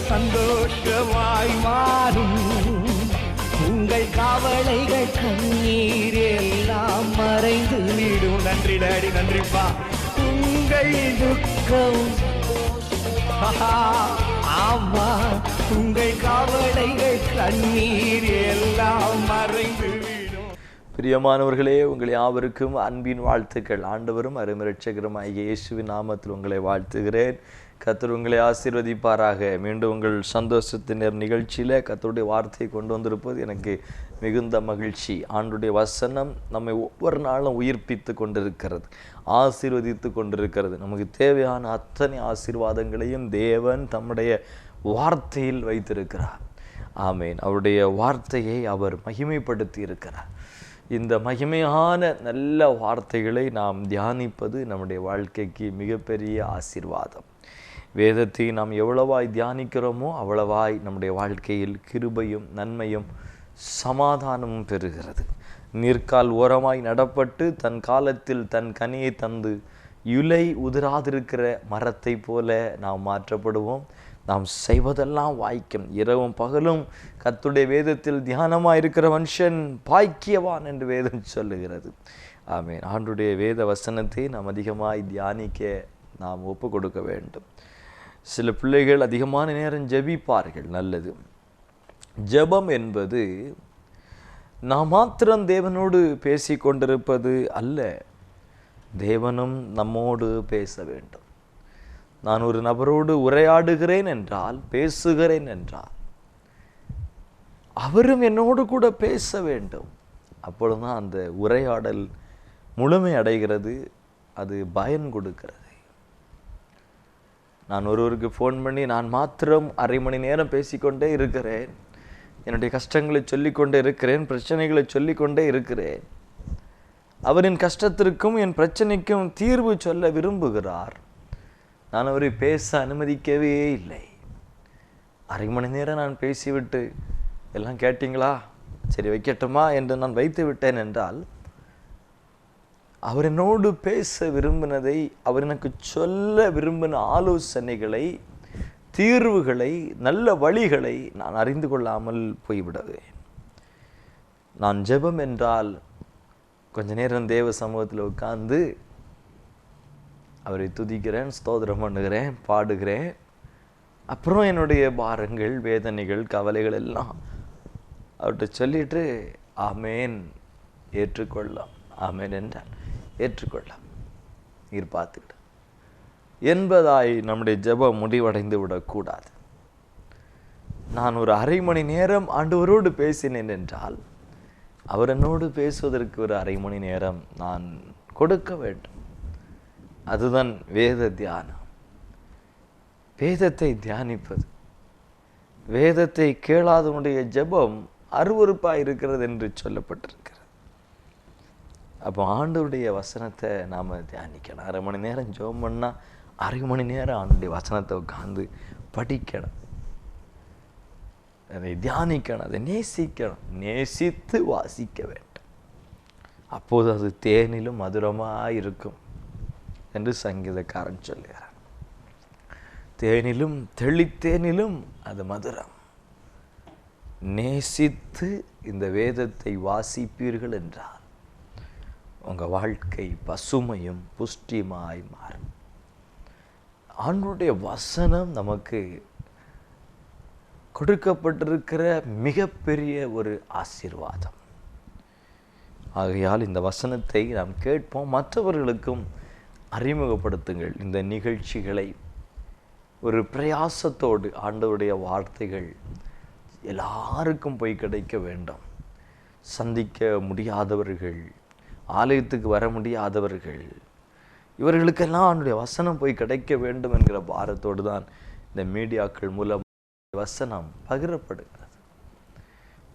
சந்தோஷமாய் மாறும். உங்கள் கவலைகள் கண்ணீர் எல்லாம் மறைந்து விடும். நன்றி டாடி, நன்றிப்பா. உங்கள் துக்கம் ஆமா, உங்கள் கவலைகள் கண்ணீர் எல்லாம் மறைந்து விடும். பிரியமானவர்களே, உங்களை யாவருக்கும் அன்பின் வாழ்த்துக்கள். ஆண்டவரும் அருமை இரட்சகருமாகிய இயேசுவின் நாமத்தில் உங்களை வாழ்த்துகிறேன். கர்த்தர் உங்களை ஆசீர்வதிப்பாராக. மீண்டும் உங்கள் சந்தோஷத்தினர் நிகழ்ச்சியில் கர்த்தருடைய வார்த்தையை கொண்டு வந்திருப்பது எனக்கு மிகுந்த மகிழ்ச்சி. ஆண்டுடைய வசனம் நம்மை ஒவ்வொரு நாளும் உயிர்ப்பித்து கொண்டிருக்கிறது, ஆசீர்வதித்து கொண்டிருக்கிறது. நமக்கு தேவையான அத்தனை ஆசீர்வாதங்களையும் தேவன் தம்முடைய வார்த்தையில் வைத்திருக்கிறார். ஆமேன். அவருடைய வார்த்தையை அவர் மகிமைப்படுத்தி இருக்கிறார். இந்த மகிமையான நல்ல வார்த்தைகளை நாம் தியானிப்பது நம்முடைய வாழ்க்கைக்கு மிகப்பெரிய ஆசீர்வாதம். வேதத்தை நாம் எவ்வளவாய் தியானிக்கிறோமோ அவ்வளவாய் நம்முடைய வாழ்க்கையில் கிருபையும் நன்மையும் சமாதானமும் பெறுகிறது. நீர்க்கால் ஓரமாய் நடப்பட்டு தன் காலத்தில் தன் கனியை தந்து இலை உதிராதிருக்கிற மரத்தை போல நாம் மாற்றப்படுவோம். நாம் செய்வதெல்லாம் வாய்க்கும். இரவும் பகலும் கர்த்தருடைய வேதத்தில் தியானமாக இருக்கிற மனுஷன் பாக்கியவான் என்று வேதம் சொல்லுகிறது. ஆமேன். ஆண்டுடைய வேத வசனத்தை நாம் அதிகமாய் தியானிக்க நாம் ஒப்பு கொடுக்க வேண்டும். சில பிள்ளைகள் அதிகமான நேரம் ஜெபிப்பார்கள், நல்லது. ஜெபம் என்பது நாம் மாத்திரம் தேவனோடு பேசி கொண்டிருப்பது அல்ல, தேவனும் நம்மோடு பேச வேண்டும். நான் ஒரு நபரோடு உரையாடுகிறேன் என்றால், பேசுகிறேன் என்றால், அவரும் என்னோடு கூட பேச வேண்டும். அப்பொழுதுதான் அந்த உரையாடல் முழுமை அடைகிறது, அது பயன் கொடுக்கிறது. நான் ஒருவருக்கு ஃபோன் பண்ணி நான் மாத்திரம் அரை மணி நேரம் பேசிக்கொண்டே இருக்கிறேன், என்னுடைய கஷ்டங்களை சொல்லிக்கொண்டே இருக்கிறேன், பிரச்சனைகளை சொல்லிக்கொண்டே இருக்கிறேன். அவரின் கஷ்டத்திற்கும் என் பிரச்சனைக்கும் தீர்வு சொல்ல விரும்புகிறார். நான் அவரை பேச அனுமதிக்கவே இல்லை. அரை மணி நேரம் நான் பேசிவிட்டு எல்லாம் கேட்டீங்களா, சரி வைக்கட்டுமா என்று நான் வைத்து விட்டேன் என்றால், அவர் என்னோடு பேச விரும்பினதை, அவர் எனக்கு சொல்ல விரும்பின ஆலோசனைகளை, தீர்வுகளை, நல்ல வழிகளை நான் அறிந்து கொள்ளாமல் போய்விடுவேன். நான் ஜெபம் என்றால் கொஞ்ச நேரம் தேவ சமூகத்தில் உட்கார்ந்து அவரை துதிக்கிறேன், ஸ்தோத்திரம் பண்ணுகிறேன், பாடுகிறேன். அப்புறம் என்னுடைய பாரங்கள், வேதனைகள், கவலைகள் எல்லாம் அவர்கிட்ட சொல்லிட்டு ஆமேன், ஏற்றுக்கொள்ளலாம், ஆமேன் என்றால் ஏற்றுக்கொள்ளலாம், நீர் பார்த்துக்கிட்டு என்பதாய் நம்முடைய ஜெபம் முடிவடைந்து விடக்கூடாது. நான் ஒரு அரை மணி நேரம் ஆண்டவரோடு பேசினேன் என்றால், அவர் என்னோடு பேசுவதற்கு ஒரு அரை மணி நேரம் நான் கொடுக்க வேண்டும். அதுதான் வேத தியானம். வேதத்தை தியானிப்பது, வேதத்தை கேளாதவனுடைய ஜெபம் அருவருப்பாக இருக்கிறது என்று சொல்லப்பட்டிருக்கிறது. அப்போ ஆண்டவருடைய வசனத்தை நாம் தியானிக்கணும். அரை மணி நேரம் ஜெபம் பண்ணால் அரை மணி நேரம் ஆண்டவருடைய வசனத்தை உட்கார்ந்து படிக்கணும், அதை தியானிக்கணும், அதை நேசிக்கணும், நேசித்து வாசிக்க வேண்டும். அப்போது அது தேனிலும் மதுரமாக இருக்கும் என்று சங்கீதக்காரன் சொல்லுகிறார். தேனிலும் தெளித்தேனிலும் அது மதுரம். நேசித்து இந்த வேதத்தை வாசிப்பீர்கள் என்றால் உங்கள் வாழ்க்கை பசுமையும் புஷ்டியுமாய் மாறும். ஆண்டவருடைய வசனம் நமக்கு கொடுக்கப்பட்டிருக்கிற மிகப்பெரிய ஒரு ஆசீர்வாதம். ஆகையால் இந்த வசனத்தை நாம் கேட்போம், மற்றவர்களுக்கும் அறிமுகப்படுத்துங்கள். இந்த நிகழ்ச்சிகளை ஒரு பிரயாசத்தோடு ஆண்டவருடைய வார்த்தைகள் எல்லாருக்கும் போய் கிடைக்க வேண்டும். சந்திக்க முடியாதவர்கள், ஆலயத்துக்கு வர முடியாதவர்கள், இவர்களுக்கெல்லாம் அவனுடைய வசனம் போய் கிடைக்க வேண்டும் என்கிற பாரத்தோடு தான் இந்த மீடியாக்கள் மூலம் வசனம் பகிரப்படுகிறது.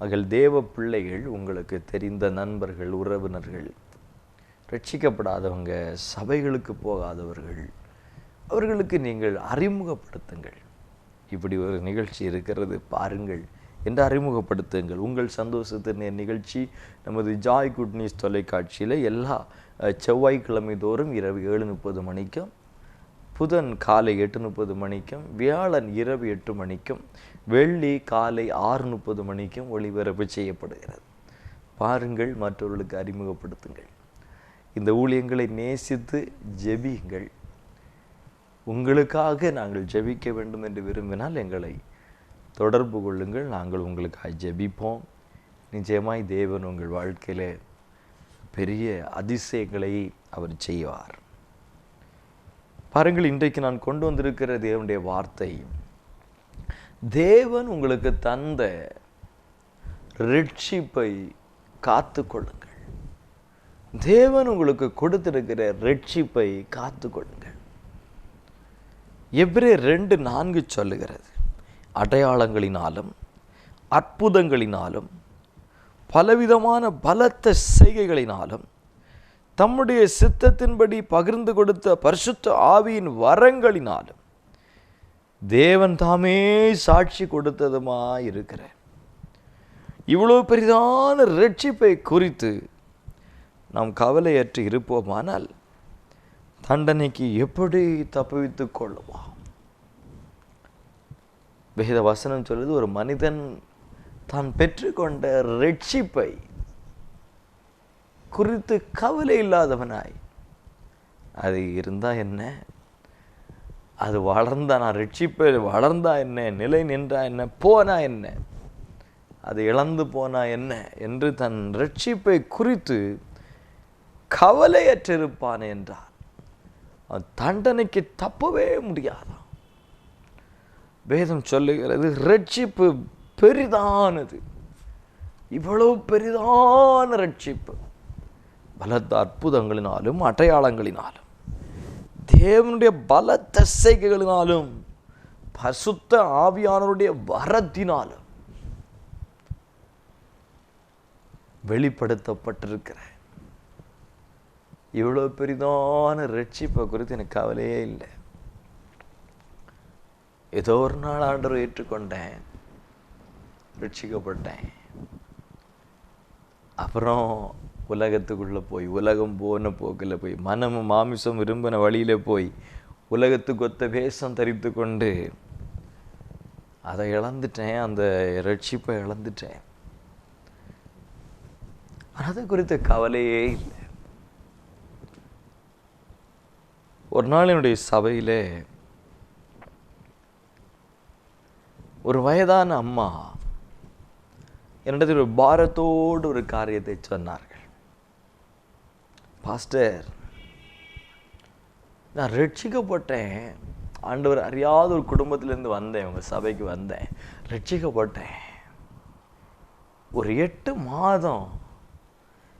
மகள் தேவ பிள்ளைகள், உங்களுக்கு தெரிந்த நண்பர்கள், உறவினர்கள், ரட்சிக்கப்படாதவங்க, சபைகளுக்கு போகாதவர்கள், அவர்களுக்கு நீங்கள் அறிமுகப்படுத்துங்கள். இப்படி ஒரு நிகழ்ச்சி இருக்கிறது பாருங்கள் என்று அறிமுகப்படுத்துங்கள். உங்கள் சந்தோஷத்தின் நிகழ்ச்சி நமது ஜாய் குட் நியூஸ் தொலைக்காட்சியில் எல்லா செவ்வாய்க்கிழமை தோறும் இரவு 7:30 மணிக்கும் புதன் காலை 8:30 மணிக்கும், வியாழன் இரவு 8 மணிக்கும், வெள்ளி காலை 6:30 மணிக்கும் ஒளிபரப்பு செய்யப்படுகிறது. பாருங்கள், மற்றவர்களுக்கு அறிமுகப்படுத்துங்கள். இந்த ஊழியங்களை நேசித்து ஜெபியுங்கள். உங்களுக்காக நாங்கள் ஜெபிக்க வேண்டும் என்று விரும்பினால் எங்களை தொடர்பு கொள்ளுங்கள். நாங்கள் உங்களுக்காக ஜெபிப்போம். நிச்சயமாய் தேவன் உங்கள் வாழ்க்கையில் பெரிய அதிசயங்களை அவர் செய்வார். பாருங்கள், இன்றைக்கு நான் கொண்டு வந்திருக்கிற தேவனுடைய வார்த்தை, தேவன் உங்களுக்கு தந்த ரட்சிப்பை காத்து கொள்ளுங்கள். தேவன் உங்களுக்கு கொடுத்திருக்கிற ரட்சிப்பை காத்து கொள்ளுங்கள். எபிரேயர் 2:4 சொல்லுகிறது, அடையாளங்களினாலும் அற்புதங்களினாலும் பலவிதமான பலத்த செய்கைகளினாலும் தம்முடைய சித்தத்தின்படி பகிர்ந்து கொடுத்த பரிசுத்த ஆவியின் வரங்களினாலும் தேவன் தாமே சாட்சி கொடுத்ததுமா இருக்கிற இவ்வளவு பெரிதான ரட்சிப்பை குறித்து நாம் கவலையற்று இருப்போமானால் தண்டனைக்கு எப்படி தப்புவித்துக் கொள்ளுவோம்? வேத வசனம் சொல்லுது, ஒரு மனிதன் தான் பெற்றுக்கொண்ட ரட்சிப்பை குறித்து கவலை இல்லாதவனாய், அது இருந்தா என்ன, அது வளர்ந்தா, நான் ரட்சிப்பை வளர்ந்தா என்ன, நிலை நின்றா என்ன, போனா என்ன, அது இழந்து போனா என்ன என்று தன் ரட்சிப்பை குறித்து கவலையற்றிருப்பான் என்றார் தண்டனைக்கு தப்பவே முடியாதான். வேதம் சொல்லுகிறது, ரட்சிப்பு பெரிதானது. இவ்வளவு பெரிதான ரட்சிப்பு பலத்த அற்புதங்களினாலும் அடையாளங்களினாலும் தேவனுடைய பலத்த செய்கைகளினாலும் பரிசுத்த ஆவியானவருடைய வரத்தினாலும் வெளிப்படுத்தப்பட்டிருக்கிற இவ்வளவு பெரிதான ரட்சிப்பை குறித்து எனக்கு கவலையே இல்லை. ஏதோ ஒரு நாள் ஆண்டவரை ஏற்றுக்கொண்டேன், ரட்சிக்கப்பட்டேன். அப்புறம் உலகத்துக்குள்ளே போய், உலகம் போன போக்கில் போய், மனமும் மாமிசம் விரும்பின வழியில் போய் உலகத்துக்கு ஒத்த வேஷம் தரித்து கொண்டு அதை இழந்துட்டேன், அந்த ரட்சிப்பை இழந்துட்டேன். அதை குறித்த கவலையே இல்லை. ஒரு நாள் என்னுடைய சபையிலே ஒரு வயதான அம்மா என்னிடத்தில் ஒரு பாரத்தோடு ஒரு காரியத்தை சொன்னார்கள். பாஸ்டர், நான் ரட்சிக்கப்பட்டேன், ஆண்டவர் அறியாத ஒரு குடும்பத்திலேருந்து வந்தேன், உங்கள் சபைக்கு வந்தேன், ரட்சிக்கப்பட்டேன். ஒரு 8 மாதம்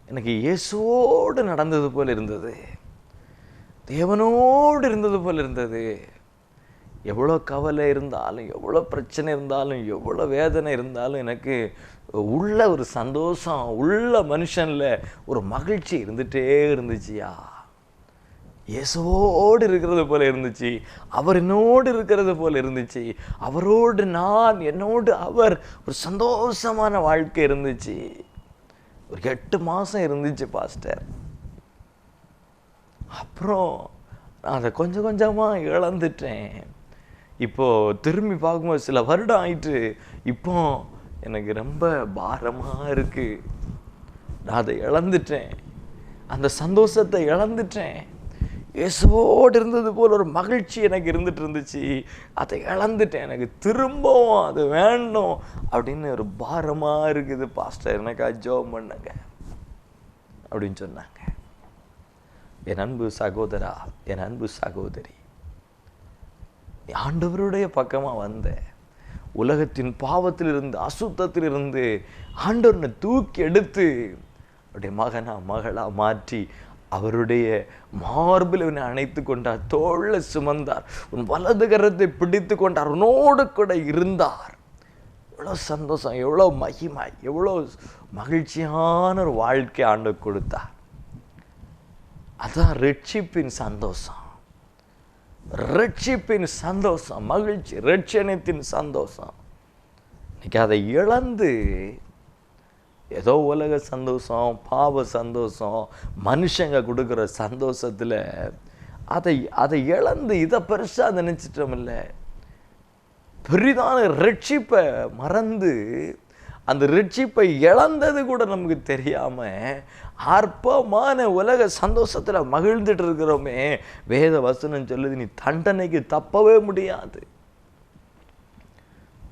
எனக்கு இயேசுவோடு நடந்தது போல் இருந்தது, தேவனோடு இருந்தது போல் இருந்தது. எவ்வளோ கவலை இருந்தாலும், எவ்வளோ பிரச்சனை இருந்தாலும், எவ்வளோ வேதனை இருந்தாலும் எனக்கு உள்ள ஒரு சந்தோஷம், உள்ள மனுஷனில் ஒரு மகிழ்ச்சி இருந்துகிட்டே இருந்துச்சியா. இயேசுவோடு இருக்கிறது போல இருந்துச்சு, அவர் என்னோடு இருக்கிறது போல இருந்துச்சு, அவரோடு நான், என்னோடு அவர், ஒரு சந்தோஷமான வாழ்க்கை இருந்துச்சு. ஒரு 8 மாதம் இருந்துச்சு பாஸ்டர். அப்புறம் நான் அதை கொஞ்சம் கொஞ்சமாக இழந்துட்டேன். இப்போது திரும்பி பார்க்கும்போது சில வருடம் ஆயிட்டு, இப்போ எனக்கு ரொம்ப பாரமாக இருக்குது. நான் அதை இழந்துட்டேன், அந்த சந்தோஷத்தை இழந்துட்டேன். இயேசுவோடு இருந்தது போல் ஒரு மகிழ்ச்சி எனக்கு இருந்துட்டு இருந்துச்சு, அதை இழந்துட்டேன். எனக்கு திரும்பவும் அது வேண்டும் அப்படின்னு ஒரு பாரமாக இருக்குது பாஸ்டர், எனக்கு ஜெபம் பண்ணுங்க அப்படின்னு சொன்னாங்க. என் அன்பு சகோதரா, என் அன்பு சகோதரி, ஆண்டவருடைய பக்கமாக வந்த உலகத்தின் பாவத்திலிருந்து, அசுத்தத்திலிருந்து ஆண்டவரை தூக்கி எடுத்து அவருடைய மகனா மகளா மாற்றி அவருடைய மார்பில் உன்னை அணைத்து கொண்டார், தோளை சுமந்தார், உன் வலது கரத்தை பிடித்து கொண்டார், உன்னோடு கூட இருந்தார். எவ்வளோ சந்தோஷம், எவ்வளோ மகிமை, எவ்வளோ மகிழ்ச்சியான ஒரு வாழ்க்கை ஆண்டவர் கொடுத்தார். அதான் ரட்சிப்பின் சந்தோஷம், ரட்சிப்பின் சந்தோஷம், மகிழ்ச்சி, ரட்சணத்தின் சந்தோஷம். இன்னைக்கு அதை இழந்து ஏதோ உலக சந்தோஷம், பாவ சந்தோஷம், மனுஷங்க கொடுக்குற சந்தோஷத்தில் அதை இழந்து இதை பெருசா நினைச்சிட்டோம்ல. பெரிதான ரட்சிப்பை மறந்து அந்த ரட்சிப்பை இழந்தது கூட நமக்கு தெரியாம அற்பமான உலக சந்தோஷத்துல மகிழ்ந்துட்டு இருக்கிறோமே. வேத வசனம் சொல்லுது, நீ தண்டனைக்கு தப்பவே முடியாது,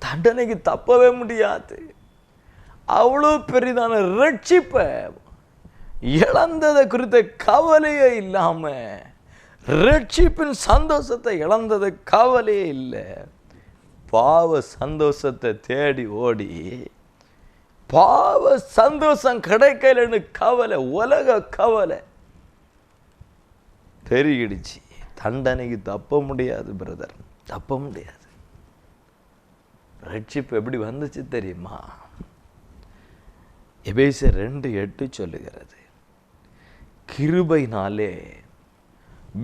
தண்டனைக்கு தப்பவே முடியாது. அவ்வளோ பெரிதான ரட்சிப்பை இழந்ததை குறித்த கவலையே இல்லாம, ரட்சிப்பின் சந்தோஷத்தை இழந்தது கவலையே இல்லை. பாவ சந்தோஷத்தை தேடி ஓடி பாவ சந்தோஷம் கிடைக்கலன்னு கவலை, உலக கவலை பெருகிடுச்சு. தண்டனைக்கு தப்ப முடியாது பிரதர், தப்ப முடியாது. ரட்சிப்பு எப்படி வந்துச்சு தெரியுமா? எபேசியர் 2:8 சொல்லுகிறது, கிருபையினாலே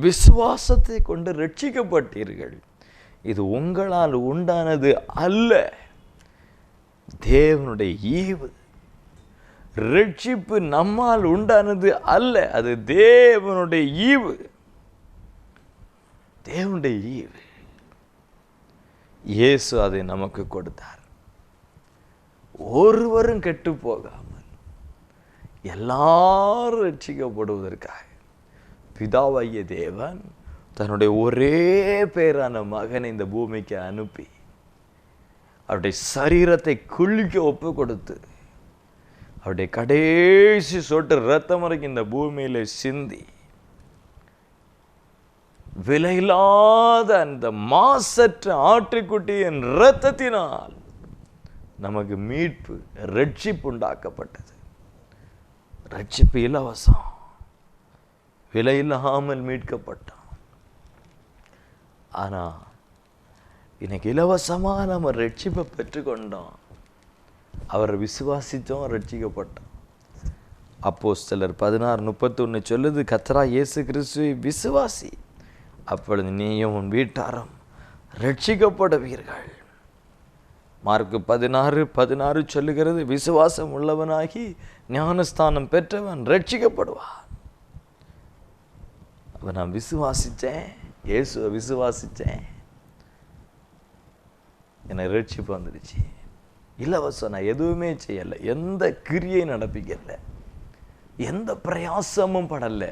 விசுவாசத்தை கொண்டு ரட்சிக்கப்பட்டீர்கள், இது உங்களால் உண்டானது அல்ல, தேவனுடைய ஈவு. ரட்சிப்பு நம்மால் உண்டானது அல்ல, அது தேவனுடைய ஈவு, தேவனுடைய ஈவு. இயேசு அதை நமக்கு கொடுத்தார். ஒருவரும் கெட்டு போகாமல் எல்லாரும் ரட்சிக்கப்படுவதற்காக பிதாவாகிய தேவன் தன்னுடைய ஒரே பேரான மகனை இந்த பூமிக்கு அனுப்பி அவருடைய சரீரத்தை குளிக்க ஒப்பு கொடுத்து அவருடைய கடைசி சொட்டு ரத்தம் வரைக்கும் இந்த பூமியில சிந்தி விலையில்லாத அந்த மாசற்ற ஆட்டுக்குட்டியின் இரத்தத்தினால் நமக்கு மீட்பு, ரட்சிப்பு உண்டாக்கப்பட்டது. ரட்சிப்பு இலவசம், விலையில்லாமல் மீட்கப்பட்டான். ஆனா இன்னைக்கு இலவசமா நம்ம ரட்சிப்பை பெற்றுக்கொண்டோம், அவரை விசுவாசித்தோம், ரட்சிக்கப்பட்டோம். அப்போஸ்தலர் 16:31 சொல்லுது, கர்த்தராகிய இயேசு கிறிஸ்துவை விசுவாசி, அப்பொழுது நீயும் உன் வீட்டாரும் ரட்சிக்கப்படுவீர்கள். மார்க்கு 16:16 சொல்லுகிறது, விசுவாசம் உள்ளவனாகி ஞானஸ்தானம் பெற்றவன் ரட்சிக்கப்படுவான். அப்ப நான் விசுவாசித்தேன், இயேசுவை விசுவாசித்தேன், எனக்கு ரட்சிப்பு வந்துடுச்சு. இலவசம், நான் எதுவுமே செய்யலை, எந்த கிரியை நடப்பிக்கல, எந்த பிரயாசமும் படல,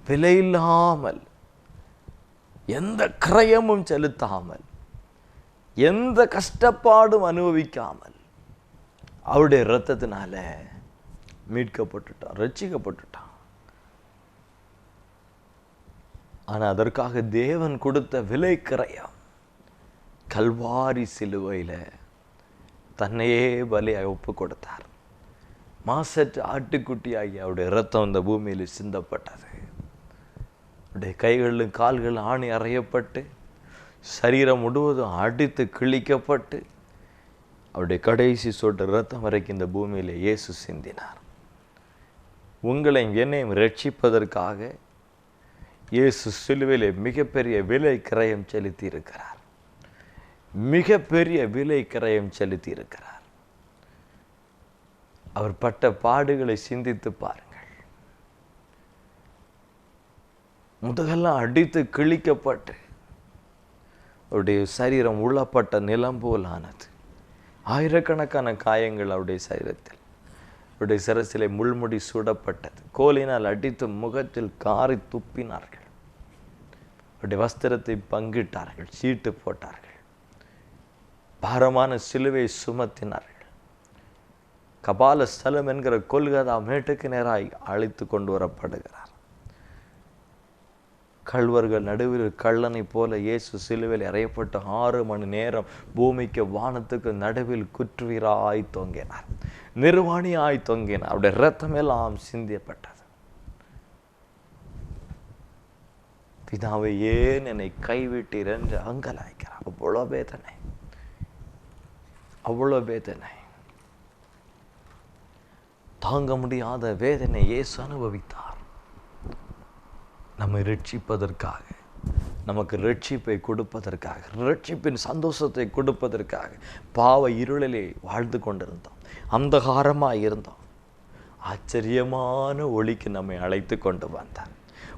விலையில்லாமல், எந்த கிரயமும் செலுத்தாமல், எந்த கஷ்டப்பாடும் அனுபவிக்காமல் அவருடைய இரத்தத்தினால மீட்கப்பட்டுட்டான், ரட்சிக்கப்பட்டுட்டான். ஆனா அதற்காக தேவன் கொடுத்த விலை கிரயம், கல்வாரி சிலுவையில தன்னையே பலியாக ஒப்பு கொடுத்தார். மாசற்ற ஆட்டுக்குட்டியாகி அவருடைய இரத்தம் இந்த பூமியில் சிந்தப்பட்டது. அவருடைய கைகளிலும் கால்களும் ஆணி அறையப்பட்டு சரீரம் முழுவதும் அடித்து கிழிக்கப்பட்டு அவருடைய கடைசி சொட்டு இரத்தம் வரைக்கும் இந்த பூமியில் இயேசு சிந்தினார். உங்களையும் என்னையும் ரட்சிப்பதற்காக இயேசு சிலுவையிலே மிகப்பெரிய விலை கிரயம் செலுத்தி இருக்கிறார், மிகப்பெரிய விலை கிரயம் செலுத்தி இருக்கிறார். அவர் பட்ட பாடுகளை சிந்தித்து பாருங்கள். முதுகெல்லாம் அடித்து கிழிக்கப்பட்டு அவருடைய சரீரம் உள்ளப்பட்ட நிலம் போல் ஆனது. ஆயிரக்கணக்கான காயங்கள் அவருடைய சரீரத்தில். அவருடைய சிரசிலே முள்முடி சூடப்பட்டது. கோலினால் அடித்து முகத்தில் காரி துப்பினார்கள். அவருடைய வஸ்திரத்தை பங்கிட்டார்கள், சீட்டு போட்டார்கள், பாரமான சிலுவை சுமத்தினார்கள். கபால ஸ்தலம் என்கிற கொல்கதா மேட்டுக்கு நேராய் அழைத்து கொண்டு வரப்படுகிறார். கள்வர்கள் நடுவில் கள்ளனை போல இயேசு சிலுவையில் அறையப்பட்ட 6 மணி நேரம் பூமிக்கு வானத்துக்கு நடுவில் குற்றுயிராய் தொங்கினார், நிர்வாணியாய் தொங்கினார். அவருடைய இரத்தம் எல்லாம் சிந்தியப்பட்டது. பிதாவை ஏன் என்னை கைவிட்டீர் என்று அங்கலாய்க்கிறார். அவ்வளோ வேதனை, அவ்வளோ வேதனை, தாங்க முடியாத வேதனை இயேசு அனுபவித்தார். நம்மை ரட்சிப்பதற்காக, நமக்கு ரட்சிப்பை கொடுப்பதற்காக, ரட்சிப்பின் சந்தோஷத்தை கொடுப்பதற்காக. பாவ இருளிலே வாழ்ந்து கொண்டிருந்தோம், அந்தகாரமாக இருந்தோம். ஆச்சரியமான ஒளிக்கு நம்மை அழைத்து கொண்டு வந்தார்.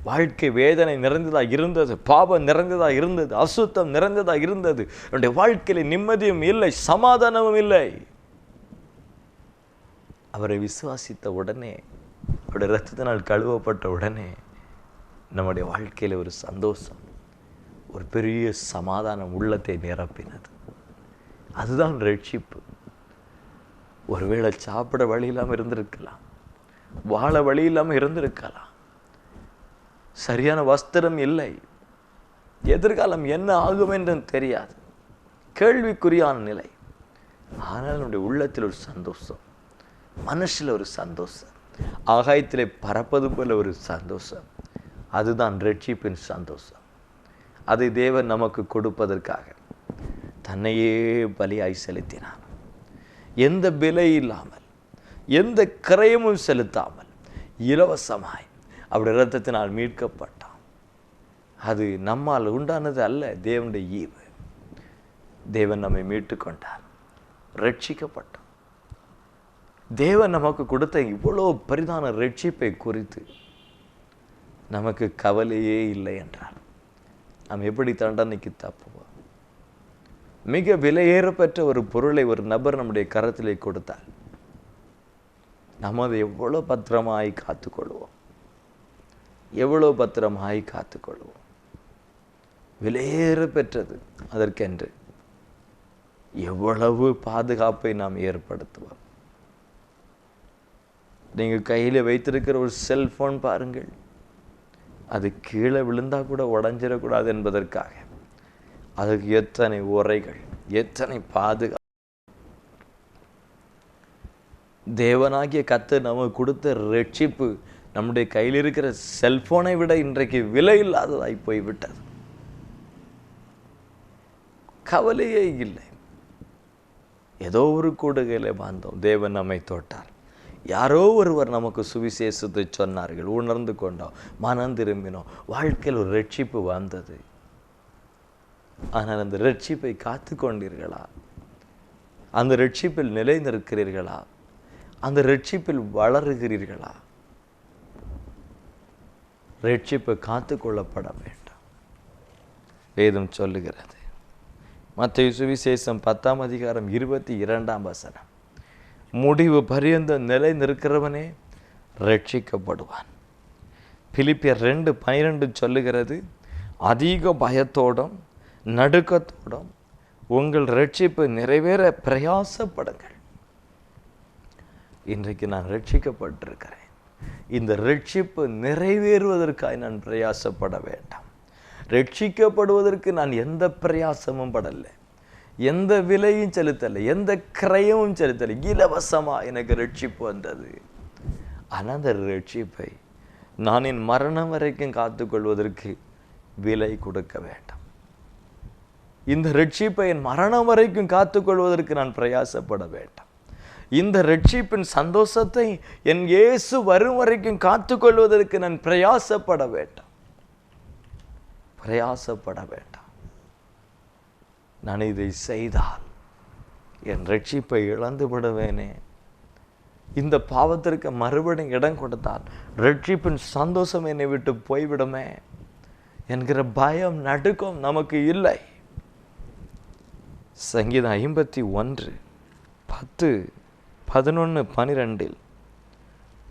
வாழ்க்கை வேதனை நிறைந்ததாக இருந்தது, பாவம் நிறைந்ததாக இருந்தது, அசுத்தம் நிறைந்ததாக இருந்தது. என்னுடைய வாழ்க்கையில் நிம்மதியும் இல்லை, சமாதானமும் இல்லை. அவரை விசுவாசித்த உடனே, அவருடைய இரத்தத்தினால் கழுவப்பட்ட உடனே நம்முடைய வாழ்க்கையில் ஒரு சந்தோஷம், ஒரு பெரிய சமாதானம் உள்ளத்தை நிரப்பினது. அதுதான் ரட்சிப்பு. ஒருவேளை சாப்பிட வழி இல்லாமல் இருந்திருக்கலாம், வாழ வழி இல்லாமல் இருந்திருக்கலாம், சரியான வஸ்திரம் இல்லை, எதிர்காலம் என்ன ஆகும் என்று தெரியாது, கேள்விக்குறியான நிலை. ஆனால் நம்முடைய உள்ளத்தில் ஒரு சந்தோஷம், மனசில் ஒரு சந்தோஷம், ஆகாயத்திலே பறப்பது போல ஒரு சந்தோஷம். அதுதான் ரட்சிப்பின் சந்தோஷம். அதை தேவன் நமக்கு கொடுப்பதற்காக தன்னையே பலியாய் செலுத்தினார். எந்த விலை இல்லாமல், எந்த கிரயமும் செலுத்தாமல் இலவசமாய் அவருடைய இரத்தத்தினால் மீட்கப்பட்டான். அது நம்மால் உண்டானது அல்ல, தேவனுடைய ஈவு. தேவன் நம்மை மீட்டு கொண்டார், ரட்சிக்கப்பட்டோம். தேவன் நமக்கு கொடுத்த இவ்வளோ பரிதான ரட்சிப்பை குறித்து நமக்கு கவலையே இல்லை என்றார். நாம் எப்படி தண்டனைக்கு தப்புவோம்? மிக விலையேறப்பெற்ற ஒரு பொருளை ஒரு நபர் நம்முடைய கரத்திலே கொடுத்தார். நாம் அதை எவ்வளோ பத்திரமாய் காத்துக்கொள்வோம், எவ்வளோ பத்திரமாய் காத்துக்கொள்வோம். விலையேற பெற்றது, அதற்கென்று எவ்வளவு பாதுகாப்பை நாம் ஏற்படுத்துவோம். நீங்கள் கையில் வைத்திருக்கிற ஒரு செல்போன் பாருங்கள், அது கீழே விழுந்தா கூட உடஞ்சிடக்கூடாது என்பதற்காக அதுக்கு எத்தனை உரைகள், எத்தனை பாதுகாப்பு. தேவனாகிய கர்த்தர் நமக்கு கொடுத்த ரட்சிப்பு நம்முடைய கையில் இருக்கிற செல்போனை விட இன்றைக்கு விலை இல்லாததாய் போய்விட்டது. கவலையே இல்லை. ஏதோ ஒரு கூடுகையில வாழ்ந்தோம், தேவன் நம்மை தொட்டார். யாரோ ஒருவர் நமக்கு சுவிசேஷத்தை சொன்னார்கள், உணர்ந்து கொண்டோம், மனம் திரும்பினோம், வாழ்க்கையில் ஒரு ரட்சிப்பு வந்தது. ஆனால் அந்த ரட்சிப்பை காத்து கொண்டீர்களா? அந்த ரட்சிப்பில் நிலைநிற்கிறீர்களா? அந்த ரட்சிப்பில் வளருகிறீர்களா? ரட்சிப்பு காத்து கொள்ளப்பட வேண்டும். வேதம் சொல்லுகிறது, மத்தேயு சுவிசேஷம் 10ஆம் அதிகாரம் 22ஆம் வசனம், முடிவு பரியந்த நிலை நிற்கிறவனே ரட்சிக்கப்படுவான். பிலிப்பியர் 2:12 சொல்லுகிறது, அதிக பயத்தோடும் நடுக்கத்தோடும் உங்கள் ரட்சிப்பு நிறைவேற பிரயாசப்படுங்கள். இன்றைக்கு நான் ரட்சிக்கப்பட்டிருக்கிறேன். இந்த ரட்சிப்பு நிறைவேறுவதற்காக நான் பிரயாசப்பட வேண்டாம். ரட்சிக்கப்படுவதற்கு நான் எந்த பிரயாசமும் படலை, எந்த விலையும் செலுத்தலை, எந்த கிரயமும் செலுத்தலை. இலவசமாக எனக்கு ரட்சிப்பு வந்தது. ஆனால் அந்த ரட்சிப்பை நான் என் மரணம் வரைக்கும் காத்துக்கொள்வதற்கு விலை கொடுக்க வேண்டாம். இந்த ரட்சிப்பை என் மரணம் வரைக்கும் காத்துக்கொள்வதற்கு நான் பிரயாசப்பட வேண்டாம். இந்த ரட்சிப்பின் சந்தோஷத்தை என் இயேசு வரும் வரைக்கும் காத்துக்கொள்வதற்கு நான் பிரயாசப்பட வேண்டாம். பிரயாசப்பட வேண்டாம். நான் இதை செய்தால் என் ரட்சிப்பை இழந்து விடுவேனே, இந்த பாவத்திற்கு மறுபடியும் இடம் கொடுத்தால் ரட்சிப்பின் சந்தோஷம் என்னை விட்டு போய்விடுமே என்கிற பயம், நடுக்கம் நமக்கு இல்லை. சங்கீதம் 51:10, 11, 12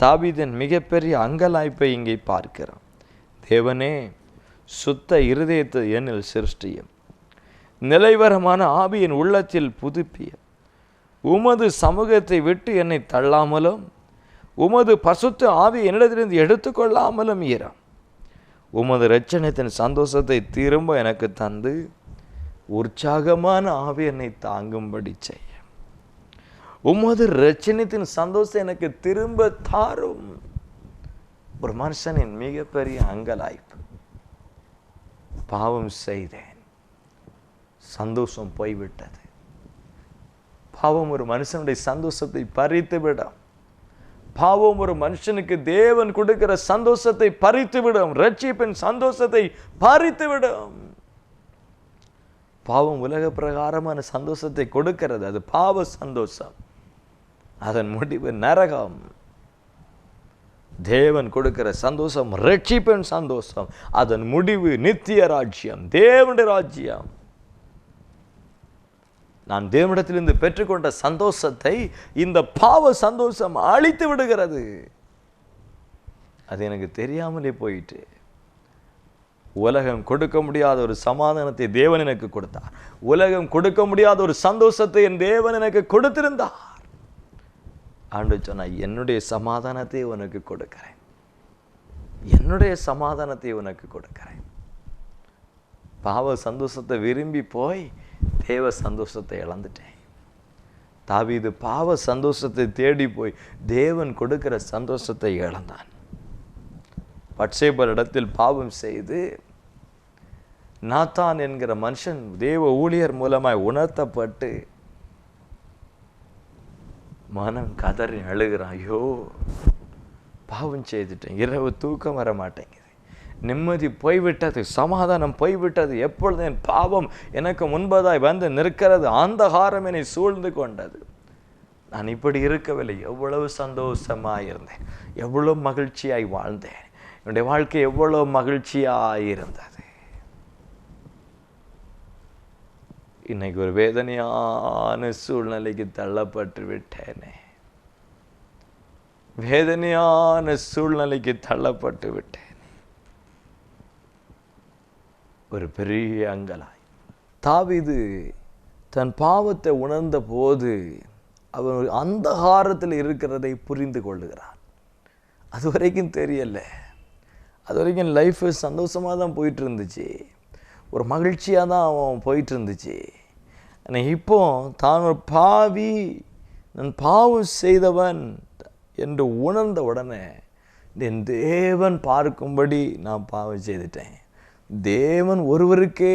தாவீதின் மிகப்பெரிய அங்கலாய்ப்பை இங்கே பார்க்கிறோம். தேவனே, சுத்த இருதயத்தை என்னில் சிருஷ்டியும், நிலைவரமான ஆவியின் உள்ளத்தில் புதுப்பிய, உமது சமூகத்தை விட்டு என்னை தள்ளாமலும் உமது பசுத்த ஆவி என்னிடத்திலிருந்து எடுத்துக்கொள்ளாமலும் இரும். உமது இரட்சணத்தின் சந்தோஷத்தை திரும்ப எனக்கு தந்து உற்சாகமான ஆவி என்னை தாங்கும்படி செய்ய. உமது இரட்சணத்தின் சந்தோஷம் எனக்கு திரும்ப தாரும். ஒரு மனுஷனின் மிகப்பெரிய அங்கலாய்ப்பு, பாவம் செய்தேன், சந்தோஷம் போய்விட்டது. பாவம் ஒரு மனுஷனுடைய சந்தோஷத்தை பறித்து விடும். பாவம் ஒரு மனுஷனுக்கு தேவன் கொடுக்கிற சந்தோஷத்தை பறித்து விடும். ரட்சிப்பின் சந்தோஷத்தை பறித்து விடும். பாவம் உலக பிரகாரமான சந்தோஷத்தை கொடுக்கிறது, அது பாவ சந்தோஷம். அதன் முடிவு நரகம். தேவன் கொடுக்கிற சந்தோஷம் ரட்சிப்பின் சந்தோஷம். அதன் முடிவு நித்திய ராஜ்யம், தேவனுடைய ராஜ்யம். நான் தேவனிடத்திலிருந்து பெற்றுக்கொண்ட சந்தோஷத்தை இந்த பாவ சந்தோஷம் அழித்து விடுகிறது. அது எனக்கு தெரியாமலே போயிட்டு. உலகம் கொடுக்க முடியாத ஒரு சமாதானத்தை தேவன் எனக்கு கொடுத்தார். உலகம் கொடுக்க முடியாத ஒரு சந்தோஷத்தை என் தேவன் எனக்கு கொடுத்திருந்தார். ஆண்டவர் சொன்னார், என்னுடைய சமாதானத்தை உனக்கு கொடுக்கிறேன், என்னுடைய சமாதானத்தை உனக்கு கொடுக்கிறேன். பாவ சந்தோஷத்தை விரும்பி போய் தேவ சந்தோஷத்தை இழந்துட்டேன். தாவீது பாவ சந்தோஷத்தை தேடி போய் தேவன் கொடுக்கிற சந்தோஷத்தை இழந்தான். பட்சேபர் இடத்தில் பாவம் செய்து நாத்தான் என்கிற மனுஷன் தேவ ஊழியர் மூலமாய் உணர்த்தப்பட்டு மனம் கதறி அழுகிறான். ஐயோ, பாவம் செய்துட்டேன், இரவு தூக்கம் வர மாட்டேங்குது, நிம்மதி போய்விட்டது, சமாதானம் போய்விட்டது, எப்பொழுது என் பாவம் எனக்கு முன்பதாய் வந்து நிற்கிறது, அந்தகாரம் என்னை சூழ்ந்து கொண்டது, நான் இப்படி இருக்கவில்லை, எவ்வளவு சந்தோஷமாய் இருந்தேன், எவ்வளவு மகிழ்ச்சியாய் வாழ்ந்தேன், என்னுடைய வாழ்க்கை எவ்வளவு மகிழ்ச்சியாய் இருந்தது. இன்னைக்கு ஒரு வேதனையான சூழ்நிலைக்கு தள்ளப்பட்டு விட்டேனே, வேதனையான சூழ்நிலைக்கு தள்ளப்பட்டு விட்டேன். ஒரு பெரிய அங்கலாய். தாவீது தன் பாவத்தை உணர்ந்த போது அவன் அந்தகாரத்தில் இருக்கிறதை புரிந்து கொள்ளுகிறான். அது வரைக்கும் தெரியல, அது வரைக்கும் லைஃப் சந்தோஷமாக தான் போயிட்டு இருந்துச்சு, ஒரு மகிழ்ச்சியாக தான் அவன் போயிட்டு இருந்துச்சு. ஆனால் இப்போ தான் ஒரு பாவி, நான் பாவம் செய்தவன் என்று உணர்ந்த உடனே என் தேவன் பார்க்கும்படி நான் பாவம் செய்துட்டேன், தேவன் ஒருவருக்கே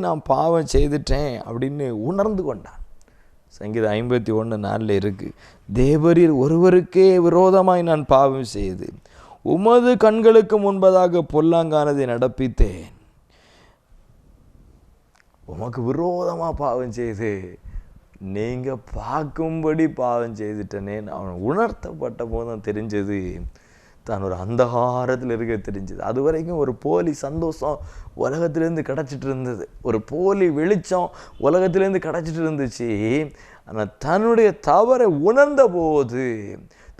நான் பாவம் செய்துட்டேன் அப்படின்னு உணர்ந்து கொண்டான். சங்கீதம் 51:4 இருக்கு, தேவரீர் ஒருவருக்கே விரோதமாய் நான் பாவம் செய்து உமது கண்களுக்கு முன்பதாக பொல்லாங்கானதை நடப்பித்தேன். உமக்கு விரோதமாக பாவம் செய்து நீங்கள் பார்க்கும்படி பாவம் செய்துட்டனேன்னு அவன் உணர்த்தப்பட்ட போதும் தெரிஞ்சது, தான் ஒரு அந்தகாரத்தில் இருக்க தெரிஞ்சது. அது வரைக்கும் ஒரு போலி சந்தோஷம் உலகத்திலேருந்து கிடச்சிட்டு இருந்தது, ஒரு போலி வெளிச்சம் உலகத்திலேருந்து கிடச்சிட்டு இருந்துச்சு. ஆனால் தன்னுடைய தவறை உணர்ந்த போது,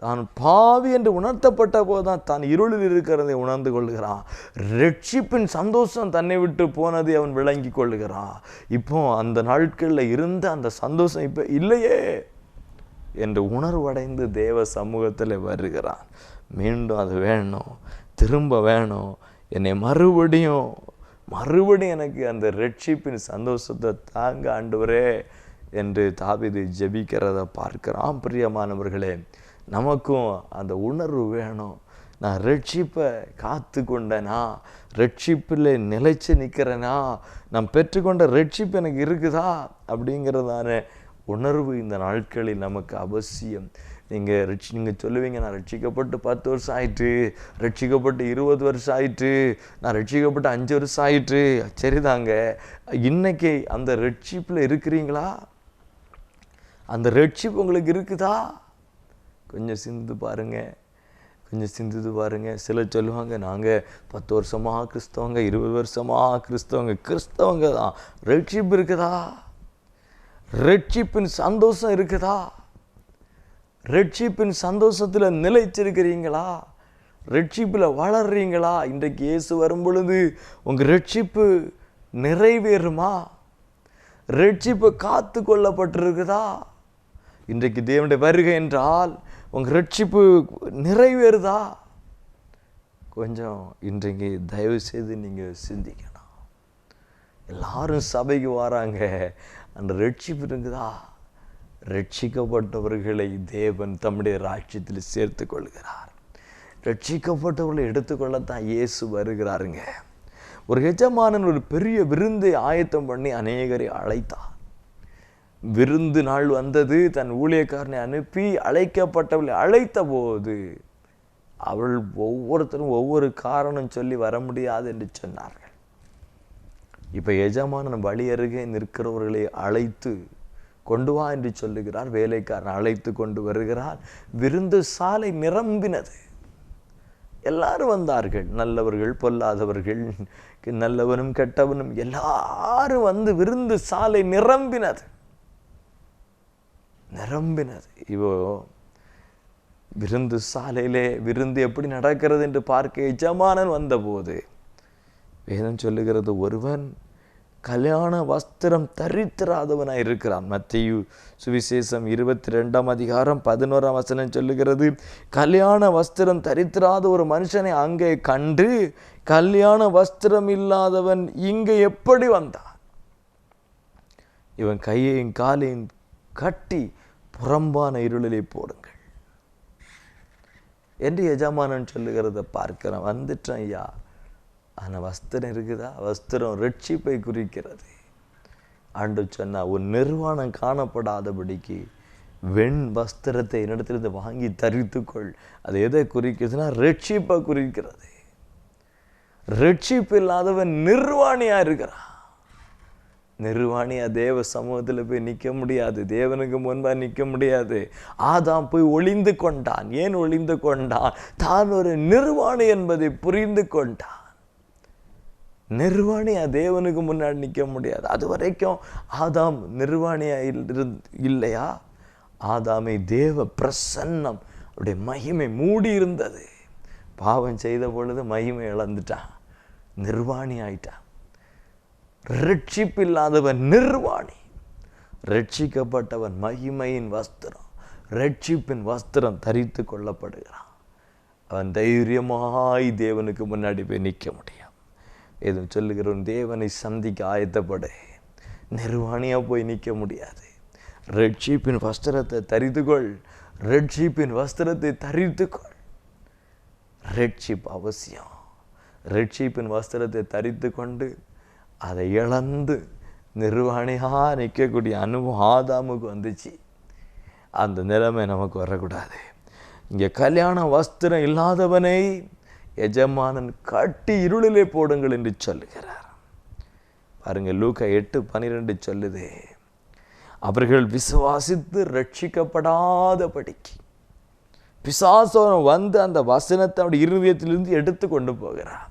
தான் பாவி என்று உணர்த்தப்பட்ட போது தான் தான் இருளில் இருக்கிறதை உணர்ந்து கொள்ளுகிறான். ரட்சிப்பின் சந்தோஷம் தன்னை விட்டு போனதை அவன் விளங்கி கொள்ளுகிறான். இப்போ அந்த நாட்களில் இருந்த அந்த சந்தோஷம் இப்போ இல்லையே என்று உணர்வடைந்து தேவ சமூகத்தில் வருகிறான். மீண்டும் அது வேணும், திரும்ப வேணும், என்னை மறுபடியும் எனக்கு அந்த ரட்சிப்பின் சந்தோஷத்தை தாங்க ஆண்டவரே என்று தாவீது ஜெபிக்கிறத பார்க்கிறான். பிரியமானவர்களே, நமக்கும் அந்த உணர்வு வேணும். நான் ரட்சிப்பை காத்து கொண்டேனா, ரட்சிப்பில் நிலைச்சு நிற்கிறேனா, நான் பெற்றுக்கொண்ட ரட்சிப்பு எனக்கு இருக்குதா அப்படிங்கிறதான உணர்வு இந்த நாட்களில் நமக்கு அவசியம். நீங்கள் சொல்லுவீங்க, நான் ரட்சிக்கப்பட்டு 10 வருஷம் ஆயிட்டு, ரட்சிக்கப்பட்டு 20 வருஷம் ஆயிட்டு, நான் ரட்சிக்கப்பட்டு 5 வருஷம் ஆயிட்டு. சரிதாங்க, இன்னைக்கு அந்த ரட்சிப்பில் இருக்கிறீங்களா? அந்த ரட்சிப்பு உங்களுக்கு இருக்குதா? கொஞ்சம் சிந்தித்து பாருங்க. சிலர் சொல்லுவாங்க, நாங்கள் 10 வருஷமாக கிறிஸ்தவங்க, 20 வருஷமாக கிறிஸ்தவங்க தான். ரட்சிப்பு இருக்குதா? ரட்சிப்பின் சந்தோஷம் இருக்குதா? ரட்சிப்பின் சந்தோஷத்தில் நிலைச்சிருக்கிறீங்களா? ரட்சிப்பில் வளர்றீங்களா? இன்றைக்கு இயேசு வரும் பொழுது உங்கள் ரட்சிப்பு நிறைவேறுமா? ரட்சிப்பு காத்து கொள்ளப்பட்டிருக்குதா? இன்றைக்கு தேவனுடைய வருகை என்றால் உங்கள் ரட்சிப்பு நிறைவேறுதா? கொஞ்சம் இன்றைக்கு தயவு செய்து நீங்கள் சிந்திக்கணும். எல்லாரும் சபைக்கு வராங்க, அந்த ரட்சிப்பு இருக்குதா? ரட்சிக்கப்பட்டவர்களை தேவன் தம்முடைய ராஜ்யத்தில் சேர்த்து கொள்கிறார். ரட்சிக்கப்பட்டவர்களை எடுத்துக்கொள்ளத்தான் இயேசு வருகிறாருங்க. ஒரு எஜமானன் ஒரு பெரிய விருந்தை ஆயத்தம் பண்ணி அநேகரை அழைத்தார். விருந்து நாள் வந்தது. தன் ஊழியக்காரனை அனுப்பி அழைக்கப்பட்டவளை அழைத்த போது அவள் ஒவ்வொருத்தரும் ஒவ்வொரு காரணம் சொல்லி வர முடியாது என்று சொன்னார்கள். இப்போ எஜமானன் வழி அருகே நிற்கிறவர்களை அழைத்து கொண்டு வா என்று சொல்லுகிறார். வேலைக்காரன் அழைத்து கொண்டு வருகிறார். விருந்து சாலை நிரம்பினது. எல்லாரும் வந்தார்கள், நல்லவர்கள் பொல்லாதவர்கள், நல்லவனும் கெட்டவனும் எல்லாரும் வந்து விருந்து சாலை நிரம்பினது. இவோ விருந்து சாலையிலே விருந்து எப்படி நடக்கிறது என்று பார்க்க எஜமானன் வந்தபோது வேதம் சொல்லுகிறது, ஒருவன் கல்யாண வஸ்திரம் தரித்திராதவனாய் இருக்கிறான். மத்தேயு சுவிசேஷம் 22:11 சொல்லுகிறது, கல்யாண வஸ்திரம் தரித்திராத ஒரு மனுஷனை அங்கே கண்டு, கல்யாண வஸ்திரம் இல்லாதவன் இங்கே எப்படி வந்தான்? இவன் கையையும் காலையும் கட்டி புறம்பான இருளிலே போடுங்கள் என்று எஜமானன் சொல்லுகிறத பார்க்கிறேன். வந்துட்டான் ஐயா, ஆனால் வஸ்திரம் இருக்குதா? வஸ்திரம் ரட்சிப்பை குறிக்கிறது. ஆண்டவர் சொன்னா, உன் நிர்வாணம் காணப்படாதபடிக்கு வெண் வஸ்திரத்தை என்னிடத்திலிருந்து வாங்கி தரித்துக்கொள். அது எதை குறிக்கிறதுனா ரட்சிப்பை குறிக்கிறது. ரட்சிப்பு இல்லாதவன் நிர்வாணியா இருக்கிறான். நிர்வாணியா தேவ சமூகத்தில் போய் நிற்க முடியாது, தேவனுக்கு முன்பாக நிற்க முடியாது. ஆதாம் போய் ஒளிந்து கொண்டான். ஏன் ஒளிந்து கொண்டான்? தான் ஒரு நிர்வாணி என்பதை புரிந்து கொண்டான். நிர்வாணியா தேவனுக்கு முன்னாடி நிற்க முடியாது. அது வரைக்கும் ஆதாம் நிர்வாணியா இல்லையா? ஆதாமை தேவ பிரசன்னம், அவருடைய மகிமை மூடி இருந்தது. பாவம் செய்த பொழுது மகிமை இழந்துட்டான், நிர்வாணி ஆயிட்டான். ரட்சிப்பில்லாதவன் நிர்வாணி. ரட்சிக்கப்பட்டவன் மகிமையின் வஸ்திரம், ரட்சிப்பின் வஸ்திரம் தரித்து கொள்ளப்படுகிறான். அவன் தைரியமாய் தேவனுக்கு முன்னாடி போய் நிற்க முடியும். எதுவும் சொல்லுகிறோம், தேவனை சந்திக்க ஆயத்தப்பட. நிர்வாணியா போய் நிற்க முடியாது. ரட்சிப்பின் வஸ்திரத்தை தரித்துக்கொள். ரட்சிப்பின் வஸ்திரத்தை தரித்துக்கொள். ரட்சிப்பு அவசியம். ரட்சிப்பின் வஸ்திரத்தை தரித்து கொண்டு அதை இழந்து நிர்வாணியா நிற்கக்கூடிய அனுபவம் ஆதாமுக்கு வந்துச்சு. அந்த நிலைமை நமக்கு வரக்கூடாது. இங்கே கல்யாண வஸ்திரம் இல்லாதவனை எஜமானன் கட்டி இருளிலே போடுங்கள் என்று சொல்லுகிறார். பாருங்க, லூக்கா 8:12 சொல்லுது, அவர்கள் விசுவாசித்து ரட்சிக்கப்படாதபடிக்கு பிசாசோன் வந்து அந்த வசனத்தை அவருடைய இருதயத்திலிருந்து எடுத்து கொண்டு போகிறார்.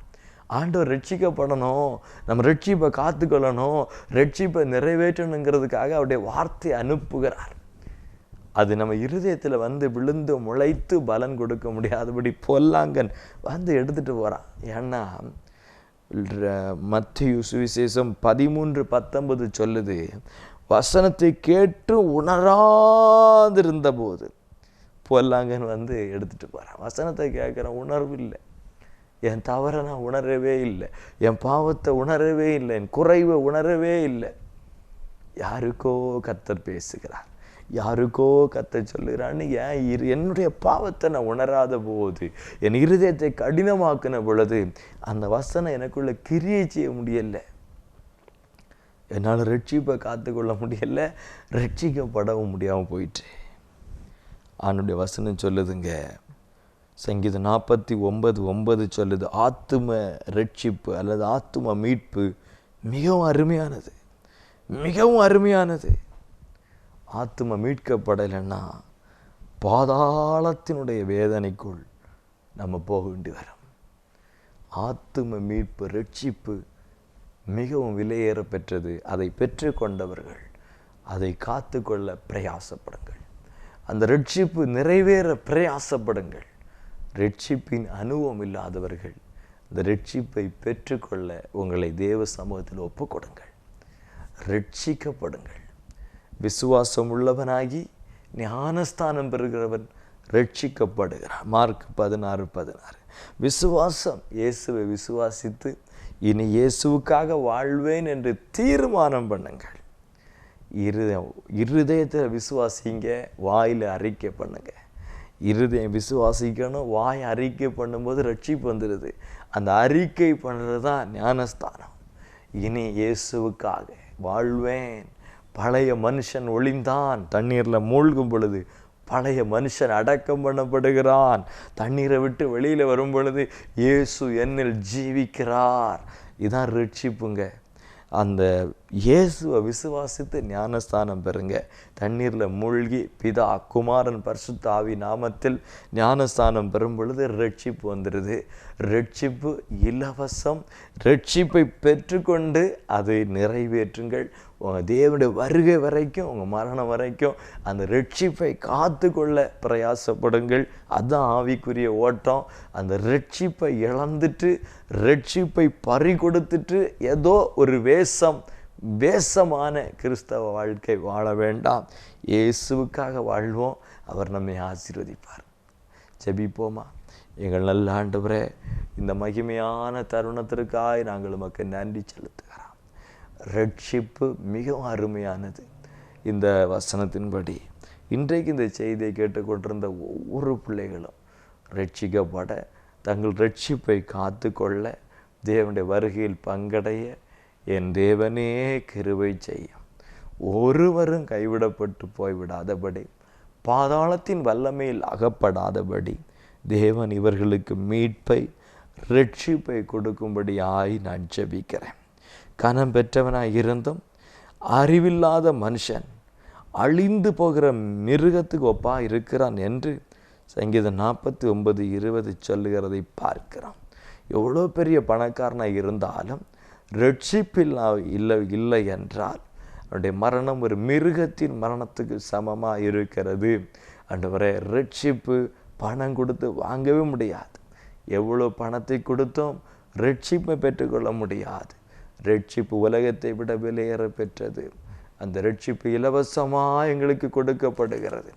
ஆண்டவர் ரட்சிக்கப்படணும், நம்ம ரட்சிப்பை காத்துக்கொள்ளணும், ரட்சிப்பை நிறைவேற்றணுங்கிறதுக்காக அவருடைய வார்த்தையை அனுப்புகிறார். அது நம்ம இருதயத்தில் வந்து விழுந்து முளைத்து பலன் கொடுக்க முடியாதபடி பொல்லாங்கன் வந்து எடுத்துகிட்டு போகிறான். ஏன்னா மத்தேயு சுவிசேஷம் 13:19 சொல்லுது, வசனத்தை கேட்டு உணராதிருந்த போது பொல்லாங்கன் வந்து எடுத்துகிட்டு போகிறான். வசனத்தை கேட்குற உணர்வு இல்லை, என் தவறை நான் உணரவே இல்லை, என் பாவத்தை உணரவே இல்லை, என் குறைவை உணரவே இல்லை. யாருக்கோ கர்த்தர் பேசுகிறார், யாருக்கோ கர்த்தர் சொல்லுகிறான்னு என்னுடைய பாவத்தை நான் உணராத போது, என் இருதயத்தை கடினமாக்கின பொழுது அந்த வசனம் எனக்குள்ள கிரியை செய்ய முடியலை. என்னால் ரட்சிப்பை காத்துக்கொள்ள முடியலை, ரட்சிக்கப்படவும் முடியாமல் போயிட்டு. அவனுடைய வசனம் சொல்லுதுங்க, சங்கீதம் 49:9 சொல்லுது, ஆத்தும ரட்சிப்பு அல்லது ஆத்தும மீட்பு மிகவும் அருமையானது, மிகவும் அருமையானது. ஆத்தும மீட்கப்படலைன்னா பாதாளத்தினுடைய வேதனைக்குள் நம்ம போக வேண்டி வரும். ஆத்தும மீட்பு ரட்சிப்பு மிகவும் விலையேற பெற்றது. அதை பெற்று கொண்டவர்கள் அதை காத்து கொள்ள பிரயாசப்படுங்கள். அந்த ரட்சிப்பு நிறைவேற பிரயாசப்படுங்கள். ரட்சிப்பின் அனுபவம் இல்லாதவர்கள் இந்த ரட்சிப்பை பெற்றுக்கொள்ள உங்களை தேவ சமூகத்தில் ஒப்புக்கொடுங்கள். ரட்சிக்கப்படுங்கள். விசுவாசம் உள்ளவனாகி ஞானஸ்தானம் பெறுகிறவன் ரட்சிக்கப்படுகிறான். மார்க் 16:16. விசுவாசம், இயேசுவை விசுவாசித்து இனி இயேசுவுக்காக வாழ்வேன் என்று தீர்மானம் பண்ணுங்கள். இருதயத்தில் விசுவாசிங்க, வாயில் அறிக்கை பண்ணுங்க. இருதயம் விசுவாசிக்கணும், வாய் அறிக்கை பண்ணும்போது ரட்சிப்பு வந்துடுது. அந்த அறிக்கை பண்ணுறது தான் ஞானஸ்தானம். இனி இயேசுவுக்காக வாழ்வேன். பழைய மனுஷன் ஒளிந்தான், தண்ணீரில் மூழ்கும் பொழுது பழைய மனுஷன் அடக்கம் பண்ணப்படுகிறான். தண்ணீரை விட்டு வெளியில் வரும் பொழுது இயேசு என்னில் ஜீவிக்கிறார். இதான் ரட்சிப்புங்க. அந்த இயேசுவை விசுவாசித்து ஞானஸ்தானம் பெறுங்க. தண்ணீரில் மூழ்கி பிதா குமாரன் பரிசுத்த ஆவி நாமத்தில் ஞானஸ்தானம் பெறும் பொழுது ரட்சிப்பு வந்துடுது. ரட்சிப்பு இலவசம். ரட்சிப்பை பெற்றுக்கொண்டு அதை நிறைவேற்றுங்கள். உங்கள் தேவனுடைய வருகை வரைக்கும், உங்கள் மரணம் வரைக்கும் அந்த ரட்சிப்பை காத்து கொள்ள பிரயாசப்படுங்கள். அதுதான் ஆவிக்குரிய ஓட்டம். அந்த ரட்சிப்பை இழந்துட்டு, ரட்சிப்பை பறி கொடுத்துட்டு ஏதோ ஒரு வேஷமான கிறிஸ்தவ வாழ்க்கை வாழ வேண்டாம். இயேசுவுக்காக வாழ்வோம். அவர் நம்மை ஆசீர்வதிப்பார். ஜெபிப்போமா? எங்கள் நல்ல ஆண்டவரே, இந்த மகிமையான தருணத்திற்காக நாங்கள் உமக்கு நன்றி செலுத்துகிறோம். ரட்சிப்பு மிகவும் அருமையானது. இந்த வசனத்தின்படி இன்றைக்கு இந்த செய்தியை கேட்டுக்கொண்டிருந்த ஒவ்வொரு பிள்ளைகளும் ரட்சிக்கப்பட, தங்கள் ரட்சிப்பை காத்து கொள்ள, தேவனுடைய வருகையில் பங்கடைய என் தேவனே கிருபை செய்யும். ஒருவரும் கைவிடப்பட்டு போய்விடாதபடி, பாதாளத்தின் வல்லமையில் அகப்படாதபடி தேவன் இவர்களுக்கு மீட்பை, ரட்சிப்பை கொடுக்கும்படியாய் நான் ஜெபிக்கிறேன். கனம் பெற்றவனாய் இருந்தும் அறிவில்லாத மனுஷன் அழிந்து போகிற மிருகத்துக்கு ஒப்பா இருக்கிறான் என்று சங்கீதம் 49:20 சொல்லுகிறதை பார்க்கிறோம். எவ்வளோ பெரிய பணக்காரனாக இருந்தாலும் ரட்சிப்பில் இல்லை என்றால் அவனுடைய மரணம் ஒரு மிருகத்தின் மரணத்துக்கு சமமாக இருக்கிறது. ஆண்டவரே, ரட்சிப்பு பணம் கொடுத்து வாங்கவே முடியாது. எவ்வளோ பணத்தை கொடுத்தோம் ரட்சிப்பை பெற்றுக்கொள்ள முடியாது. ரட்சிப்பு உலகத்தை விட விலையேற பெற்றது. அந்த ரட்சிப்பு இலவசமாக எங்களுக்கு கொடுக்கப்படுகிறது.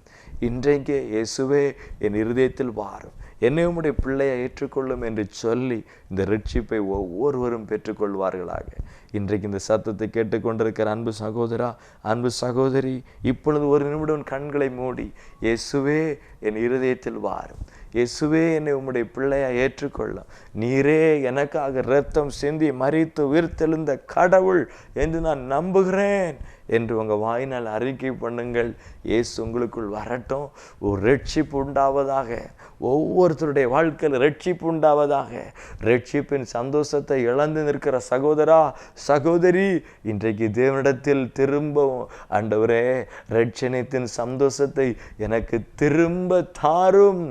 இன்றைக்கு இயேசுவே என் இருதயத்தில் வாரும், என்னை உம்முடைய பிள்ளையை ஏற்றுக்கொள்ளும் என்று சொல்லி இந்த ரட்சிப்பை ஒவ்வொருவரும் பெற்றுக்கொள்வார்களாக. இன்றைக்கு இந்த சத்தத்தை கேட்டுக்கொண்டிருக்கிற அன்பு சகோதரா, அன்பு சகோதரி, இப்பொழுது ஒரு நிமிடம் கண்களை மூடி, இயேசுவே என் இருதயத்தில் வாரும், இயேசுவே என்னை உம்முடைய பிள்ளையை ஏற்றுக்கொள்ளும், நீரே எனக்காக இரத்தம் சிந்தி மரித்து உயிர்த்தெழுந்த கடவுள் என்று நான் நம்புகிறேன் என்று உங்கள் வாயினால் அறிக்கை பண்ணுங்கள். இயேசு உங்களுக்குள் வரட்டும். ஒரு ரட்சிப்பு உண்டாவதாக. ஒவ்வொருத்தருடைய வாழ்க்கையில் ரட்சிப்பு உண்டாவதாக. ரட்சிப்பின் சந்தோஷத்தை இழந்து நிற்கிற சகோதரா, சகோதரி, இன்றைக்கு தேவனிடத்தில் திரும்பவும், ஆண்டவரே, ரட்சணியத்தின் சந்தோஷத்தை எனக்கு திரும்ப தாரும்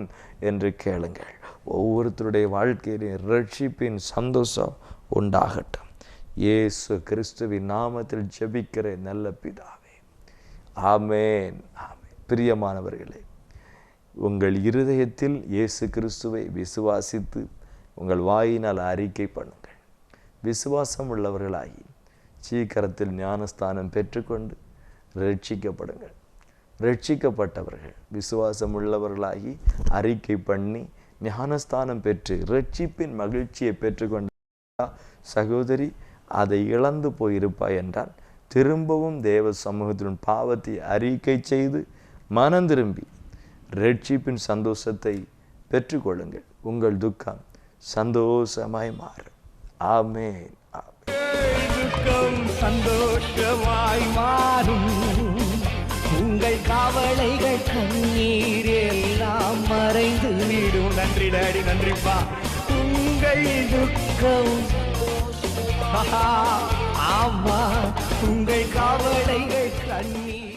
என்று கேளுங்கள். ஒவ்வொருத்தருடைய வாழ்க்கையிலும் ரட்சிப்பின் சந்தோஷம் உண்டாகட்டும். இயேசு கிறிஸ்துவின் நாமத்தில் ஜெபிக்கிற நல்ல பிதாவே, ஆமேன், ஆமேன். பிரியமானவர்களே, உங்கள் இருதயத்தில் இயேசு கிறிஸ்துவை விசுவாசித்து உங்கள் வாயினால் அறிக்கை பண்ணுங்கள். விசுவாசம் உள்ளவர்களாகி சீக்கிரத்தில் ஞானஸ்தானம் பெற்றுக்கொண்டு ரட்சிக்கப்படுங்கள். ரட்சிக்கப்பட்டவர்கள் விசுவாசம் உள்ளவர்களாகி அறிக்கை பண்ணி ஞானஸ்தானம் பெற்று ரட்சிப்பின் மகிழ்ச்சியை பெற்றுக்கொண்ட சகோதரி, அதை இழந்து போயிருப்பாய் என்றால் திரும்பவும் தேவ சமூகத்தின் பாவத்தை அறிக்கை செய்து மனம் திரும்பி ரட்சிப்பின் சந்தோஷத்தை பெற்றுக்கொள்ளுங்கள். உங்கள் துக்கம் சந்தோஷமாய் மாறும். ஆமென். துக்கம் சந்தோஷமாய் மாறும். உங்கள் கவலைகள் கண்ணீர் எல்லாம் மறைந்து விடும். நன்றி டாடி, நன்றிப்பா. உங்கள் துக்கம், ஆமா, உங்கள் கவலைகள் கண்ணீர்